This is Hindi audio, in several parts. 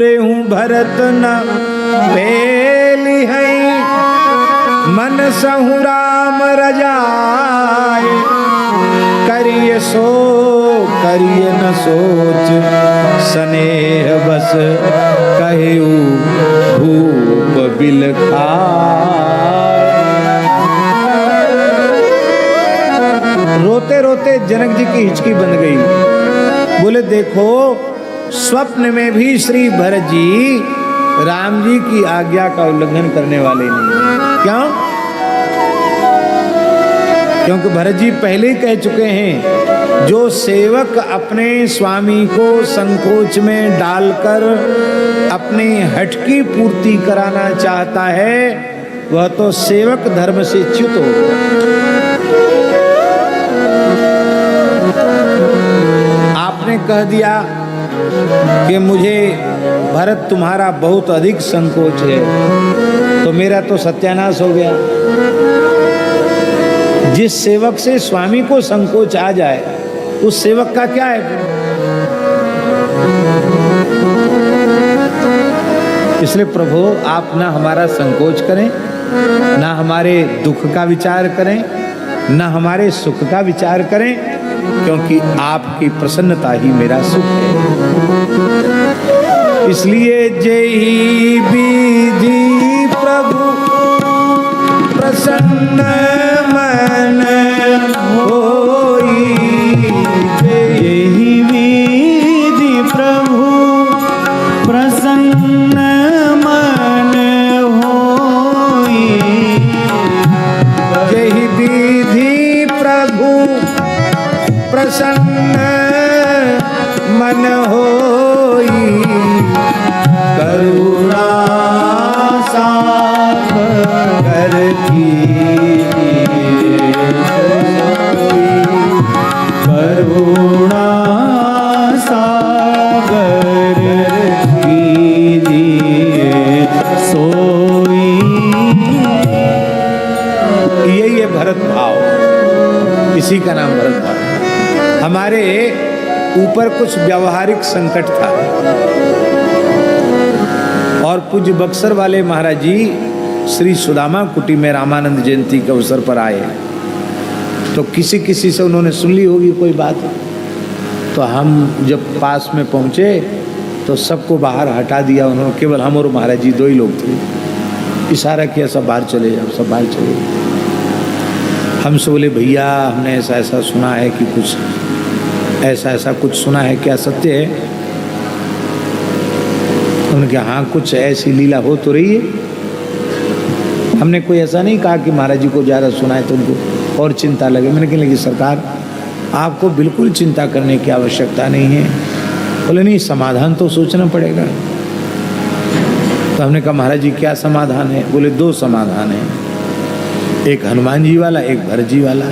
मोरे हूँ भरत न पेली है, मन सहु राम रजाए, करिय सो करिय न सोच, स्नेह बस कहू भूप बिलखाए। रोते रोते जनक जी की हिचकी बन गई। बोले देखो स्वप्न में भी श्री भरत जी राम जी की आज्ञा का उल्लंघन करने वाले नहीं। क्यों? क्योंकि भरत जी पहले ही कह चुके हैं, जो सेवक अपने स्वामी को संकोच में डालकर अपनी हठ की पूर्ति कराना चाहता है, वह तो सेवक धर्म से च्युत हो गया। आपने कह दिया कि मुझे भरत तुम्हारा बहुत अधिक संकोच है, तो मेरा तो सत्यानाश हो गया। जिस सेवक से स्वामी को संकोच आ जाए, उस सेवक का क्या है? इसलिए प्रभु आप ना हमारा संकोच करें, ना हमारे दुख का विचार करें, ना हमारे सुख का विचार करें, क्योंकि आपकी प्रसन्नता ही मेरा सुख है। इसलिए जय विधि प्रभु प्रसन्न मन होई, यही विधि प्रभु प्रसन्न मन होई, यही विधि प्रभु प्रसन्न मन होई, करुणा सागर करुणा सागर कीजिए सोई। यही है भरत भाव, इसी का नाम भरत भाव। हमारे ऊपर कुछ व्यावहारिक संकट था और पूज्य बक्सर वाले महाराज जी श्री सुदामा कुटी में रामानंद जयंती के अवसर पर आए, तो किसी किसी से उन्होंने सुन ली होगी कोई बात। तो हम जब पास में पहुंचे तो सबको बाहर हटा दिया उन्होंने, केवल हम और महाराज जी दो ही लोग थे। इशारा किया सब बाहर चले जाओ, सब बाहर चले जाओ। हमसे बोले भैया हमने ऐसा ऐसा सुना है कि कुछ ऐसा ऐसा कुछ सुना है, क्या सत्य है? उन्होंने कहा हाँ कुछ ऐसी लीला हो तो रही है। हमने कोई ऐसा नहीं कहा कि महाराज जी को ज़्यादा सुना है तो उनको और चिंता लगे। मैंने कहा लेकिन सरकार आपको बिल्कुल चिंता करने की आवश्यकता नहीं है। बोले नहीं समाधान तो सोचना पड़ेगा। तो हमने कहा महाराज जी क्या समाधान है? बोले दो समाधान है, एक हनुमान जी वाला एक भरत जी वाला।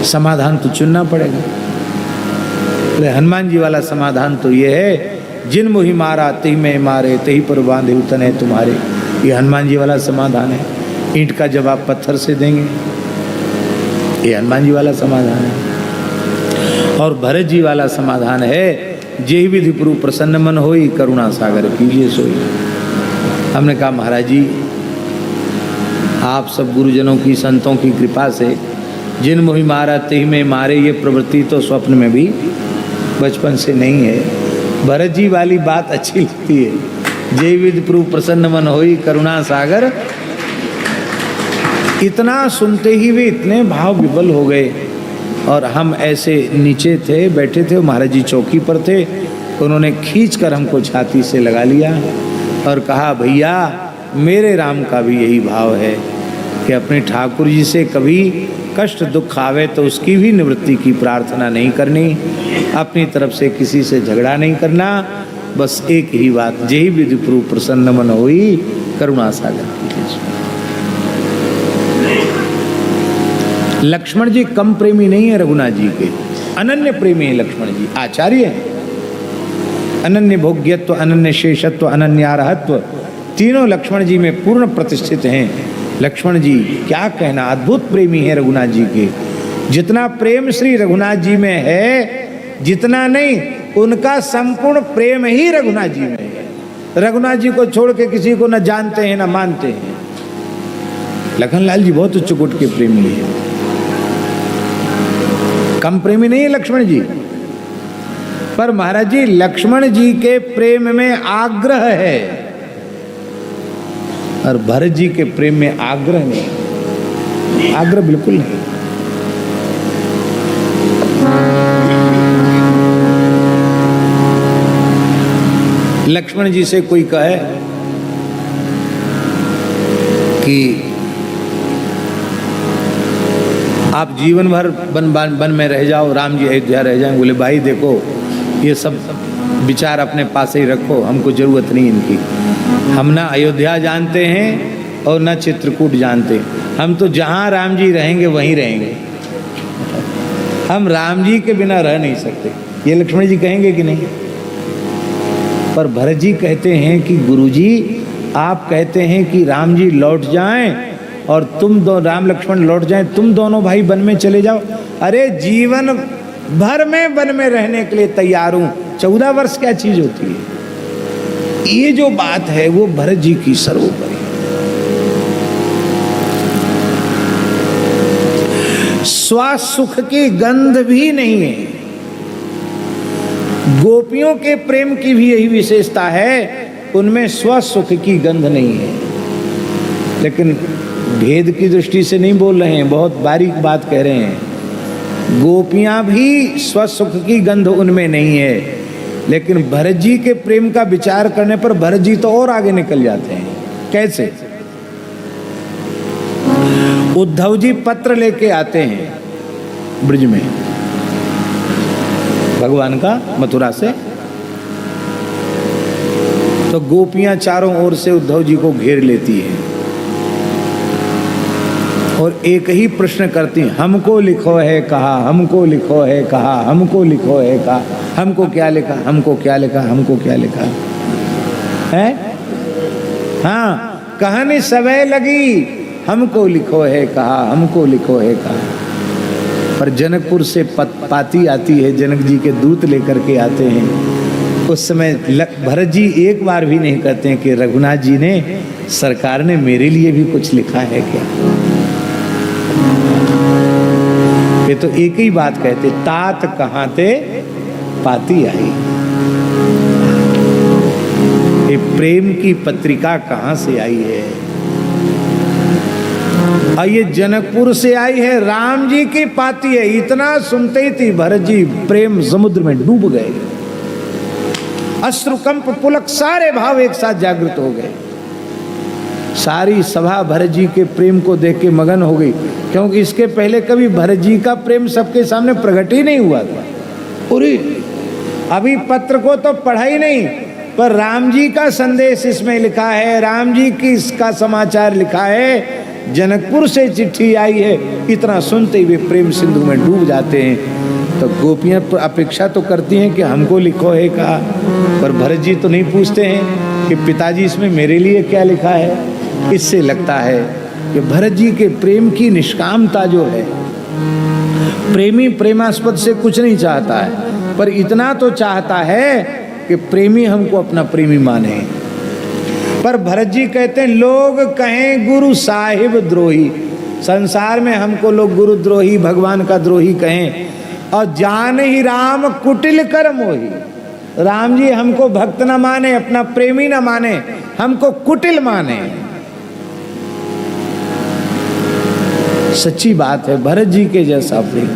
समाधान तो चुनना पड़ेगा। बोले हनुमान जी वाला समाधान तो ये है, जिन मोहि मारा तिहि में मारे, तही पर बांधे तने तुम्हारे। ये हनुमान जी वाला समाधान है। ईंट का जवाब पत्थर से देंगे, ये हनुमान जी वाला समाधान है। और भरत जी वाला समाधान है, जेहि विधि प्रभु प्रसन्न मन होई, करुणा सागर कीजिए सोई। हमने कहा महाराज जी आप सब गुरुजनों की संतों की कृपा से जिन मोहि मारा तिहि में मारे, ये प्रवृत्ति तो स्वप्न में भी बचपन से नहीं है। भरत जी वाली बात अच्छी लगती है, जय विधि प्रभु प्रसन्न मन होई, करुणा सागर। इतना सुनते ही वे इतने भाव विवल हो गए। और हम ऐसे नीचे थे, बैठे थे, महाराज जी चौकी पर थे। उन्होंने खींच कर हमको छाती से लगा लिया और कहा भैया मेरे राम का भी यही भाव है कि अपने ठाकुर जी से कभी कष्ट दुख आवे तो उसकी भी निवृत्ति की प्रार्थना नहीं करनी, अपनी तरफ से किसी से झगड़ा नहीं करना, बस एक ही बात, जेहि विधि प्रभु प्रसन्न मन होई, करुणा सागर। लक्ष्मण जी कम प्रेमी नहीं है रघुनाथ जी के, अनन्य प्रेमी है लक्ष्मण जी, आचार्य है। अनन्य भोग्यत्व, अनन्य शेषत्व, अनन्य आरहत्व, तीनों लक्ष्मण जी में पूर्ण प्रतिष्ठित हैं। लक्ष्मण जी क्या कहना, अद्भुत प्रेमी है रघुनाथ जी के। जितना प्रेम श्री रघुनाथ जी में है, जितना नहीं उनका संपूर्ण प्रेम ही रघुनाथ जी में है। रघुनाथ जी को छोड़ के किसी को न जानते हैं न मानते हैं। लखनलाल जी बहुत उच्च कोटि के प्रेमी है, कम प्रेमी नहीं है लक्ष्मण जी। पर महाराज जी लक्ष्मण जी के प्रेम में आग्रह है और भरत जी के प्रेम में आग्रह नहीं, आग्रह बिल्कुल नहीं। लक्ष्मण जी से कोई कहे कि आप जीवन भर वन में रह जाओ, राम जी अयोध्या रह जाएं। बोले भाई देखो ये सब विचार अपने पास ही रखो, हमको जरूरत नहीं इनकी। हम ना अयोध्या जानते हैं और ना चित्रकूट जानते, हम तो जहाँ राम जी रहेंगे वहीं रहेंगे। हम राम जी के बिना रह नहीं सकते, ये लक्ष्मण जी कहेंगे कि नहीं। पर भरत जी कहते हैं कि गुरुजी आप कहते हैं कि राम जी लौट जाएं और तुम दो राम लक्ष्मण लौट जाएं, तुम दोनों भाई वन में चले जाओ। अरे जीवन भर में वन में रहने के लिए तैयार हूं, 14 वर्ष क्या चीज होती है। ये जो बात है वो भरत जी की सर्वोपरि। स्वसुख की गंध भी नहीं है। गोपियों के प्रेम की भी यही विशेषता है, उनमें स्वसुख की गंध नहीं है। लेकिन भेद की दृष्टि से नहीं बोल रहे हैं, बहुत बारीक बात कह रहे हैं। गोपियां भी स्वसुख की गंध उनमें नहीं है, लेकिन भरत जी के प्रेम का विचार करने पर भरत जी तो और आगे निकल जाते हैं। कैसे? उद्धव जी पत्र लेके आते हैं ब्रिज में भगवान का मथुरा से, तो गोपियां चारों ओर से उद्धव जी को घेर लेती हैं और एक ही प्रश्न करती हैं, हमको लिखो है कहा, हमको लिखो है कहा, हमको लिखो है कहा। हमको क्या लिखा, हमको क्या लिखा, हमको क्या लिखा है? हाँ, कहानी सवै लगी, हमको लिखो है कहा, हमको लिखो है कहा। पर जनकपुर से पाती आती है, जनक जी के दूत लेकर के आते हैं। उस समय भरत जी एक बार भी नहीं कहते हैं कि रघुनाथ जी ने, सरकार ने मेरे लिए भी कुछ लिखा है क्या। ये तो एक ही बात कहते, तात कहाँ थे पाती आई। ये प्रेम की पत्रिका कहाँ से आई है? और ये जनकपुर से आई है, राम जी की पाती है। इतना सुनते ही थी भरत जी प्रेम समुद्र में डूब गए। अश्रुकंप पुलक सारे भाव एक साथ जागृत हो गए। सारी सभा भरत जी के प्रेम को देख के मगन हो गई, क्योंकि इसके पहले कभी भरत जी का प्रेम सबके सामने प्रकट ही नहीं हुआ था। पूरी अभी पत्र को तो पढ़ा ही नहीं, पर राम जी का संदेश इसमें लिखा है, राम जी की इसका समाचार लिखा है, जनकपुर से चिट्ठी आई है। इतना सुनते हुए प्रेम सिंधु में डूब जाते हैं। तो गोपियां अपेक्षा तो करती हैं कि हमको लिखो है कहा, पर भरत जी तो नहीं पूछते हैं कि पिताजी इसमें मेरे लिए क्या लिखा है। इससे लगता है कि भरत जी के प्रेम की निष्कामता जो है, प्रेमी प्रेमास्पद से कुछ नहीं चाहता है, पर इतना तो चाहता है कि प्रेमी हमको अपना प्रेमी माने। पर भरत जी कहते हैं लोग कहें गुरु साहिब द्रोही, संसार में हमको लोग गुरु द्रोही, भगवान का द्रोही कहें, और जान ही राम कुटिल कर मोही। राम जी हमको भक्त न माने, अपना प्रेमी न माने, हमको कुटिल माने। सच्ची बात है, भरत जी के जैसा प्रेम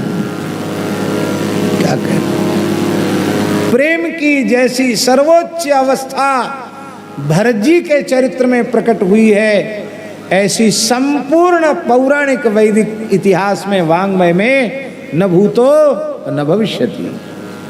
क्या कहें। प्रेम की जैसी सर्वोच्च अवस्था भरत जी के चरित्र में प्रकट हुई है, ऐसी संपूर्ण पौराणिक वैदिक इतिहास में, वांग्मय में न भूतो न भविष्यति।